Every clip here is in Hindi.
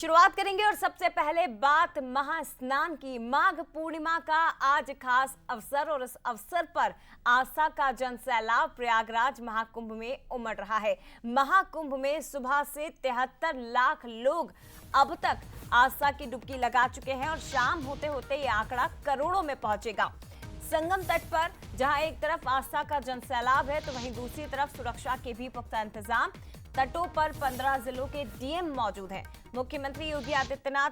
शुरुआत करेंगे और सबसे पहले बात महास्नान की। माघ पूर्णिमा का आज खास अवसर और इस अवसर पर आस्था का जनसैलाब प्रयागराज महाकुंभ में उमड़ रहा है। महाकुंभ में सुबह से 73 लाख लोग अब तक आस्था की डुबकी लगा चुके हैं और शाम होते होते ये आंकड़ा करोड़ों में पहुंचेगा। संगम तट पर जहां एक तरफ आस्था का जनसैलाब है तो वहीं दूसरी तरफ सुरक्षा के भी पुख्ता इंतजाम। तटों पर 15 जिलों के डीएम मौजूद हैं। मुख्यमंत्री योगी आदित्यनाथ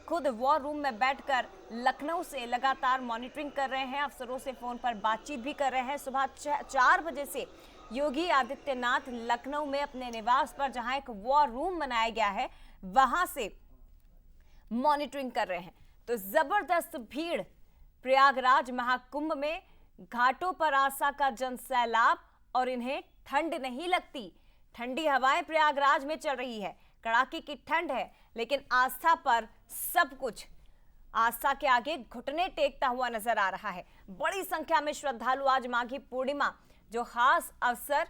खुद वॉर रूम में बैठकर लखनऊ से लगातार मॉनिटरिंग कर रहे हैं। अफसरों से फोन पर बातचीत भी कर रहे हैं। सुबह 4 बजे से योगी आदित्यनाथ लखनऊ में अपने निवास पर जहां एक वॉर रूम बनाया गया है वहां से मॉनिटरिंग कर रहे हैं। तो जबरदस्त भीड़ प्रयागराज महाकुंभ में, घाटों पर आस्था का जनसैलाब और इन्हें ठंड नहीं लगती। ठंडी हवाएं प्रयागराज में चल रही है, कड़ाके की ठंड है, लेकिन आस्था पर सब कुछ आस्था के आगे घुटने टेकता हुआ नजर आ रहा है। बड़ी संख्या में श्रद्धालु आज माघी पूर्णिमा जो खास अवसर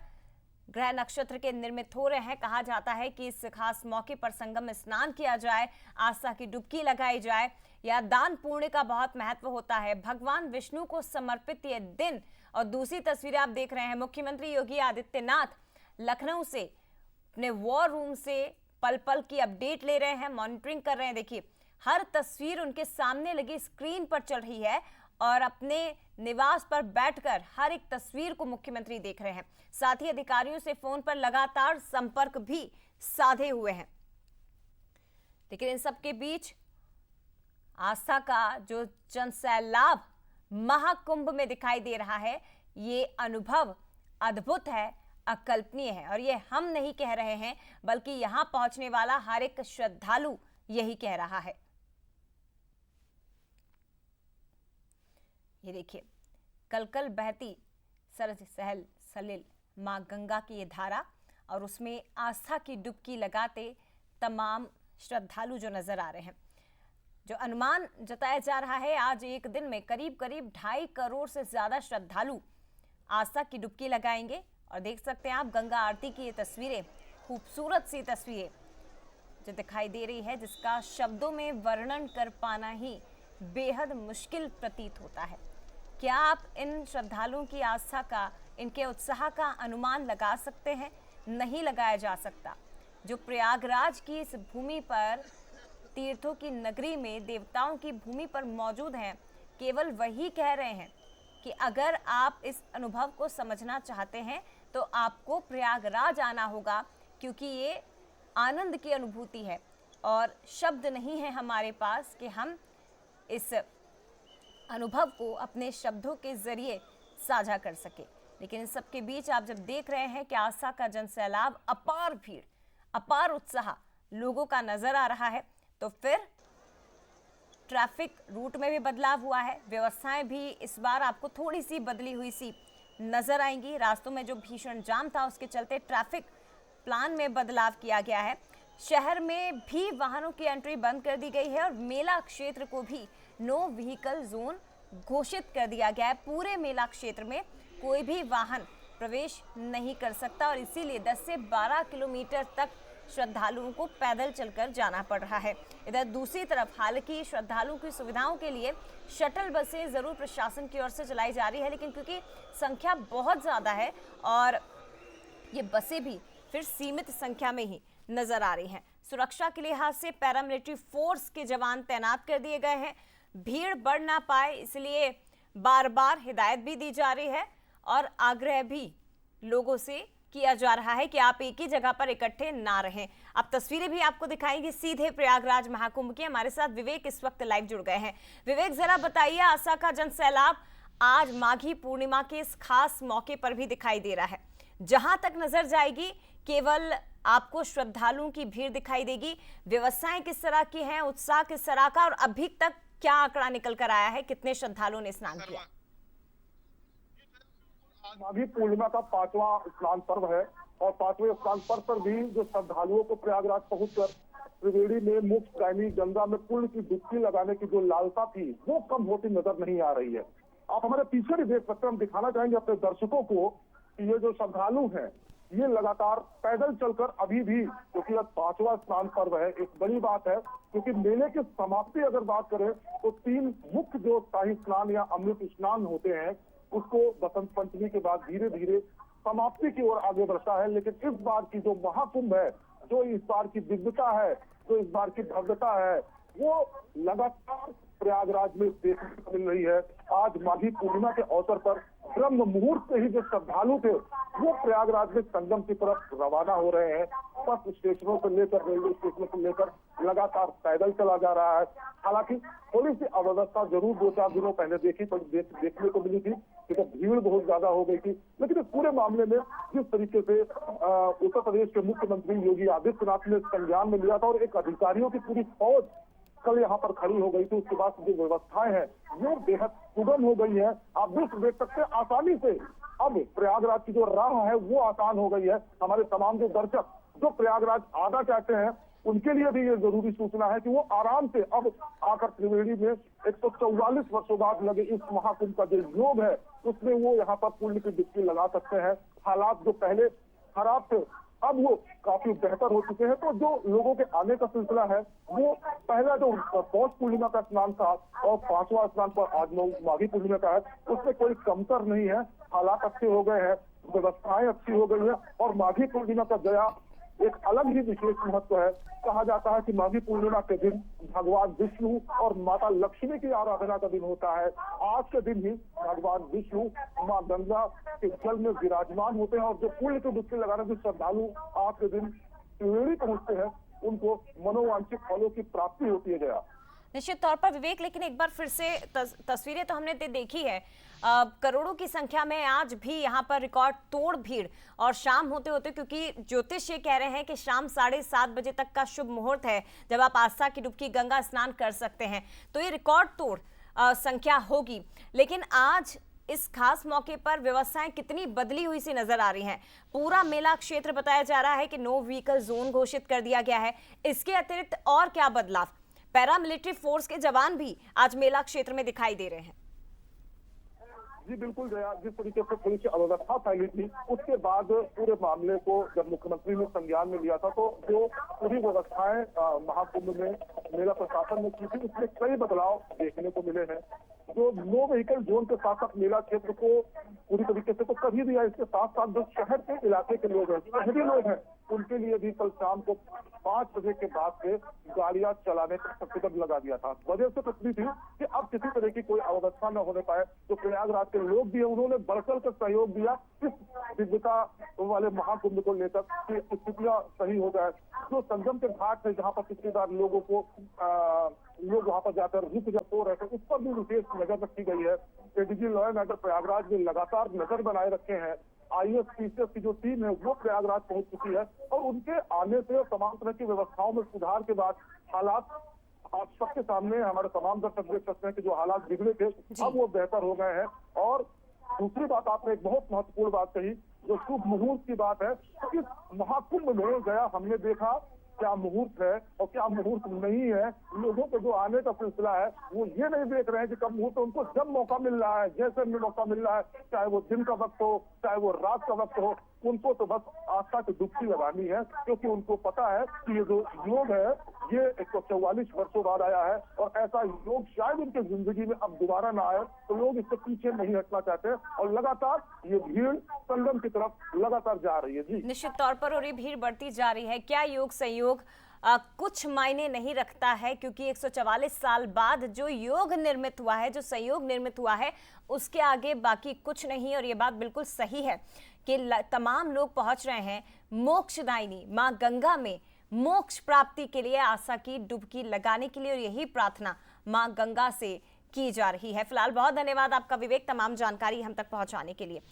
ग्रह नक्षत्र के निर्मित हो रहे हैं, कहा जाता है कि इस खास मौके पर संगम में स्नान किया जाए, आस्था की डुबकी लगाई जाए। यह दान पुण्य का बहुत महत्व होता है। भगवान विष्णु को समर्पित यह दिन। और दूसरी तस्वीरें आप देख रहे हैं, मुख्यमंत्री योगी आदित्यनाथ लखनऊ से अपने वॉर रूम से पल पल की अपडेट ले रहे हैं, मॉनिटरिंग कर रहे हैं। देखिए, हर तस्वीर उनके सामने लगी स्क्रीन पर चल रही है और अपने निवास पर बैठकर हर एक तस्वीर को मुख्यमंत्री देख रहे हैं। साथ ही अधिकारियों से फोन पर लगातार संपर्क भी साधे हुए हैं। लेकिन इन सबके बीच आस्था का जो जनसैलाब महाकुंभ में दिखाई दे रहा है, ये अनुभव अद्भुत है, अकल्पनीय है। और ये हम नहीं कह रहे हैं, बल्कि यहां पहुंचने वाला हर एक श्रद्धालु यही कह रहा है। ये देखिए, कलकल बहती सरज सहल सलिल मां गंगा की ये धारा और उसमें आस्था की डुबकी लगाते तमाम श्रद्धालु जो नजर आ रहे हैं। जो अनुमान जताया जा रहा है, आज एक दिन में करीब 2.5 करोड़ से ज्यादा श्रद्धालु आस्था की डुबकी लगाएंगे। और देख सकते हैं आप गंगा आरती की ये तस्वीरें, खूबसूरत सी तस्वीरें जो दिखाई दे रही है, जिसका शब्दों में वर्णन कर पाना ही बेहद मुश्किल प्रतीत होता है। क्या आप इन श्रद्धालुओं की आस्था का, इनके उत्साह का अनुमान लगा सकते हैं? नहीं लगाया जा सकता। जो प्रयागराज की इस भूमि पर, तीर्थों की नगरी में, देवताओं की भूमि पर मौजूद हैं, केवल वही कह रहे हैं कि अगर आप इस अनुभव को समझना चाहते हैं तो आपको प्रयागराज आना होगा, क्योंकि ये आनंद की अनुभूति है और शब्द नहीं है हमारे पास कि हम इस अनुभव को अपने शब्दों के जरिए साझा कर सके। लेकिन इन सबके बीच आप जब देख रहे हैं कि आस्था का जनसैलाब, अपार भीड़, अपार उत्साह लोगों का नजर आ रहा है, तो फिर ट्रैफिक रूट में भी बदलाव हुआ है। व्यवस्थाएं भी इस बार आपको थोड़ी सी बदली हुई सी नजर आएंगी। रास्तों में जो भीषण जाम था उसके चलते ट्रैफिक प्लान में बदलाव किया गया है। शहर में भी वाहनों की एंट्री बंद कर दी गई है और मेला क्षेत्र को भी नो व्हीकल जोन घोषित कर दिया गया है। पूरे मेला क्षेत्र में कोई भी वाहन प्रवेश नहीं कर सकता और इसीलिए 10 से 12 किलोमीटर तक श्रद्धालुओं को पैदल चलकर जाना पड़ रहा है। इधर दूसरी तरफ हालांकि श्रद्धालुओं की सुविधाओं के लिए शटल बसें जरूर प्रशासन की ओर से चलाई जा रही है, लेकिन क्योंकि संख्या बहुत ज्यादा है और ये बसें भी फिर सीमित संख्या में ही नजर आ रही हैं। सुरक्षा के लिहाज से पैरामिलिट्री फोर्स के जवान तैनात कर दिए गए हैं। भीड़ बढ़ ना पाए इसलिए बार बार हिदायत भी दी जा रही है और आग्रह भी लोगों से किया जा रहा है कि आप एक ही जगह पर इकट्ठे ना रहें। अब तस्वीरें भी आपको दिखाएंगे सीधे प्रयागराज महाकुंभ की। हमारे साथ विवेक इस वक्त लाइव जुड़ गए हैं। विवेक, जरा बताइए, आस्था का जनसैलाब आज माघी पूर्णिमा के इस खास मौके पर भी दिखाई दे रहा है। जहां तक नजर जाएगी केवल आपको श्रद्धालुओं की भीड़ दिखाई देगी। व्यवस्थाएं किस तरह की हैं, उत्साह किस तरह का, और अभी तक क्या आंकड़ा निकल कर आया है, कितने श्रद्धालुओं ने स्नान किया? माघी पूर्णिमा का 5वां स्नान पर्व है और 5वें स्नान पर्व पर भी जो श्रद्धालुओं को प्रयागराज पहुंचकर त्रिवेणी में मुफ्त गायनी गंगा में पुण्य की डुबकी लगाने की जो लालसा थी वो कम होती नजर नहीं आ रही है। आप हमारे पीछे भी देख सकते हैं, हम दिखाना चाहेंगे अपने दर्शकों को कि ये जो श्रद्धालु हैं ये लगातार पैदल चलकर अभी भी, क्योंकि अब 5वां स्नान पर्व है, एक बड़ी बात है, क्योंकि मेले की समाप्ति अगर बात करें तो 3 मुख्य जो शाही स्नान या अमृत स्नान होते हैं, उसको बसंत पंचमी के बाद धीरे धीरे समाप्ति की ओर आगे बढ़ता है। लेकिन इस बार की जो महाकुंभ है, जो इस बार की दिव्यता है, जो इस बार की भव्यता है, वो लगातार प्रयागराज में देखने को मिल रही है। आज माघी पूर्णिमा के अवसर पर ब्रह्म मुहूर्त से ही जो श्रद्धालु थे वो प्रयागराज में संगम की तरफ रवाना हो रहे हैं। बस स्टेशनों से लेकर रेलवे स्टेशनों से लेकर लगातार पैदल चला जा रहा है। हालांकि थोड़ी सी अव्यवस्था जरूर 2-4 दिनों पहले देखने को मिली थी, क्योंकि भीड़ बहुत ज्यादा हो गई थी। लेकिन इस पूरे मामले में जिस तरीके से उत्तर प्रदेश के मुख्यमंत्री योगी आदित्यनाथ ने संज्ञान में लिया था और एक अधिकारियों की पूरी फौज कल यहाँ पर खड़ी हो गई थी, उसके बाद जो व्यवस्थाएं हैं वो बेहद सुगम हो गई है। आप देख सकते हैं आसानी से अब प्रयागराज की जो राह है वो आसान हो गई है। हमारे तमाम जो दर्शक जो प्रयागराज आना चाहते हैं उनके लिए भी ये जरूरी सूचना है कि वो आराम से अब आकर त्रिवेणी में 144 वर्षों बाद लगे इस महाकुंभ का जो योग है उसमें वो यहाँ पर पुण्य की डुबकी लगा सकते हैं। हालात जो पहले खराब थे अब वो काफी बेहतर हो चुके हैं। तो जो लोगों के आने का सिलसिला है वो पहला जो पौष पूर्णिमा का स्नान था और 5वां स्नान पर आज माघी पूर्णिमा का है, उसमें कोई कमतर नहीं है। हालात अच्छे हो गए हैं, व्यवस्थाएं अच्छी हो गई है और माघी पूर्णिमा का जया एक अलग ही विशेष महत्व है। कहा जाता है कि माघी पूर्णिमा के दिन भगवान विष्णु और माता लक्ष्मी की आराधना का दिन होता है। आज के दिन ही भगवान विष्णु मां गंगा के जल में विराजमान होते हैं और जो पुण्य की डुबकी लगाने के श्रद्धालु आज के दिन त्रिवेणी पहुंचते हैं उनको मनोवांछित फलों की प्राप्ति होती है। गया निश्चित तौर पर विवेक, लेकिन एक बार फिर से तस्वीरें तो हमने देखी है, करोड़ों की संख्या में आज भी यहाँ पर रिकॉर्ड तोड़ भीड़ और शाम होते होते, क्योंकि ज्योतिष ये कह रहे हैं कि शाम 7:30 बजे तक का शुभ मुहूर्त है जब आप आस्था की डुबकी गंगा स्नान कर सकते हैं, तो ये रिकॉर्ड तोड़ संख्या होगी। लेकिन आज इस खास मौके पर व्यवस्थाएं कितनी बदली हुई सी नजर आ रही हैं। पूरा मेला क्षेत्र बताया जा रहा है कि नो व्हीकल जोन घोषित कर दिया गया है। इसके अतिरिक्त और क्या बदलाव? पैरामिलिट्री फोर्स के जवान भी आज मेला क्षेत्र में दिखाई दे रहे हैं। जी बिल्कुल जया, जिस तरीके से पुलिस की अव्यवस्था फैली थी उसके बाद पूरे मामले को जब मुख्यमंत्री ने संज्ञान में लिया था तो जो पूरी व्यवस्थाएं महाकुंभ में मेला प्रशासन ने की थी उसमें कई बदलाव देखने को मिले हैं। जो नो व्हीकल जोन के साथ साथ मेला क्षेत्र को पूरी तरीके से तो कभी भी, इसके साथ साथ जो शहर के इलाके के लोग हैं, शहरी लोग हैं, उनके लिए भी कल शाम को 5 बजे के बाद से गाड़ियां चलाने पर प्रतिबंध लगा दिया था। वजह से इतनी थी कि अब किसी तरह की कोई अव्यवस्था न होने पाए। तो प्रयागराज के लोग भी उन्होंने बढ़चढ़ कर सहयोग दिया इस दिव्यता वाले महाकुंभ को लेकर कि स्थितियां सही हो जाए। जो संगम के घाट है जहाँ पर पिछली बार लोगों को लोग वहां पर जाकर रुक सो रहे थे, उस पर भी विशेष नजर रखी गई है। ADG law and order Prayagraj ने लगातार नजर बनाए रखे हैं। IAS की जो टीम है वो प्रयागराज पहुंच चुकी है और उनके आने से तमाम तरह की व्यवस्थाओं में सुधार के बाद हालात आप सबके सामने हमारे तमाम दर्शक देख सकते हैं कि जो हालात बिगड़े थे अब वो बेहतर हो गए हैं। और दूसरी बात, आपने एक बहुत महत्वपूर्ण बात कही, जो शुभ मुहूर्त की बात है। तो इस महाकुंभ में गया हमने देखा क्या मुहूर्त है और क्या मुहूर्त नहीं है। लोगों को जो आने का सिलसिला है वो ये नहीं देख रहे हैं कि कब मुहूर्त, उनको जब मौका मिल रहा है, जैसे भी मौका मिल रहा है, चाहे वो दिन का वक्त हो चाहे वो रात का वक्त हो, उनको तो बस आस्था की डुबकी लगानी है। क्योंकि उनको पता है कि ये जो योग है ये 144 वर्षों बाद आया है और ऐसा योग शायद उनकी जिंदगी में अब दोबारा ना आए, तो लोग इससे पीछे नहीं हटना चाहते और लगातार ये भीड़ संगम की तरफ लगातार जा रही है। जी निश्चित तौर पर और ये भीड़ बढ़ती जा रही है। क्या योग संयोग कुछ मायने नहीं रखता है, क्योंकि 144 साल बाद जो योग निर्मित हुआ है, जो संयोग निर्मित हुआ है, उसके आगे बाकी कुछ नहीं। और ये बात बिल्कुल सही है कि तमाम लोग पहुंच रहे हैं मोक्षदायिनी मां गंगा में मोक्ष प्राप्ति के लिए, आस्था की डुबकी लगाने के लिए, और यही प्रार्थना मां गंगा से की जा रही है। फिलहाल बहुत धन्यवाद आपका विवेक, तमाम जानकारी हम तक पहुंचाने के लिए।